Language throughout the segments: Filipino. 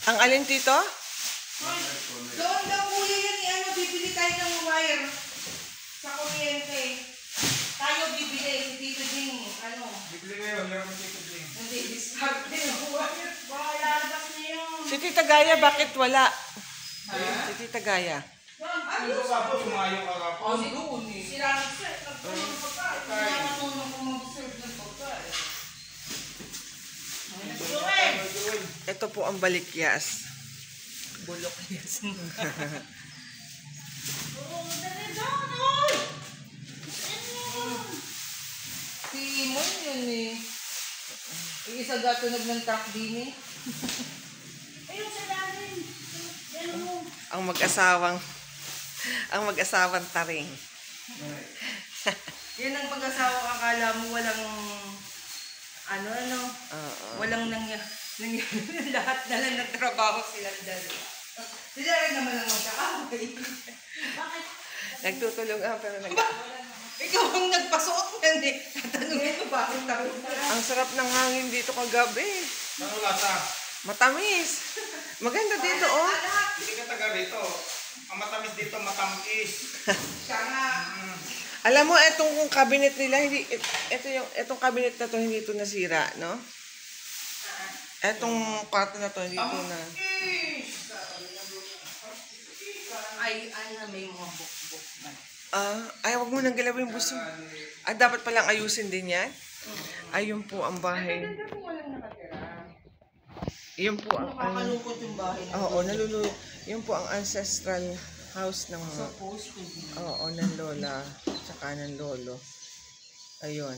Ang alin, Tito? Doon daw kuya yan, bibili tayo ng wire sa kuryente. Tayo bibili, si Tito Ding, Bibili kayo, meron si Tito Ding. Hindi, discard din ang wire. Baka lalabas na yun. Si Tita Gaya, bakit wala? Ha? Si Tita Gaya. Ano sa po, sumayo ka ka po. Doon eh. Sila nag-serve, nagpunong ng pagkain. Kaya matulong kung mag-serve ng pagkain. Ito po ang balikyas. Bulok yes. Si Mon yun eh. Yung isa gatunog ng truck din eh. Ayun sa lalim. Ang mag-asawang taring. Yan ang pag-asawa, akala mo walang walang lahat na lang nagtrabaho silang dalawa. Sila rin naman ang magkaaway. Bakit? Nagtutulungan pero Ikaw ang nagpasuot yan eh. Tatanungin mo bakit ako. Ang sarap ng hangin dito kagabi. Ano lasa? Matamis. Maganda dito, oh. Hindi ka taga rito. Ang matamis dito, matamis. Siya nga. Alam mo, etong cabinet nila, etong cabinet na to, hindi ito nasira, no? Etong kwarto na to, hindi ito na. Ay, may mga bukbuk na. Ay, wag mo nang galawin buso. Dapat palang ayusin din yan. Ayun po ang bahay. Ganda kung walang nakatira. Yun po ang Nakakalungkot yung bahay. Oo, nalululog. Yun po ang ancestral house ng Supposed to be. ng lola tsaka ng lolo. Ayun.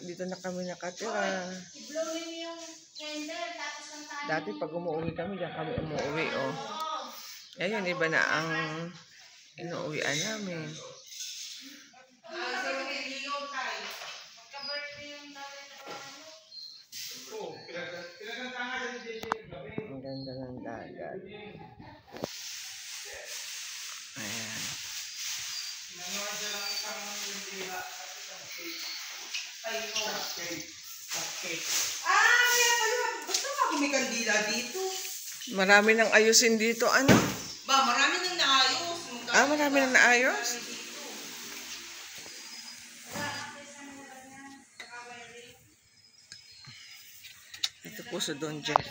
Dito na kami nakatira. I-blow niyo yung candle, tapos lang tayo. Dati pag umuwi kami, diyan kami umuwi, oh. Ngayon, iba na ang inuuwian namin. Ang ganda ng dagat. Ayan. Kaya pala, basta nga kung may kandila dito. Marami nang ayusin dito, ano? Ba, marami nang naayos. Marami nang naayos? Ito po si Don Jeff.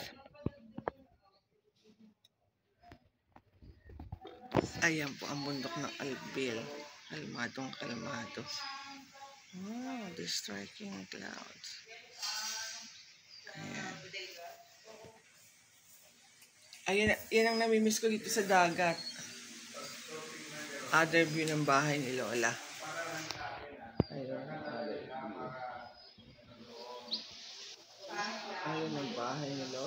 Ayan po ang bundok ng Albil. Kalmadong kalmado. Oh, the striking clouds. Ayan. Ayan, yan ang namimiss ko dito sa dagat. Other view ng bahay ni Lola. Ayun. Ayun ang bahay ni Lola.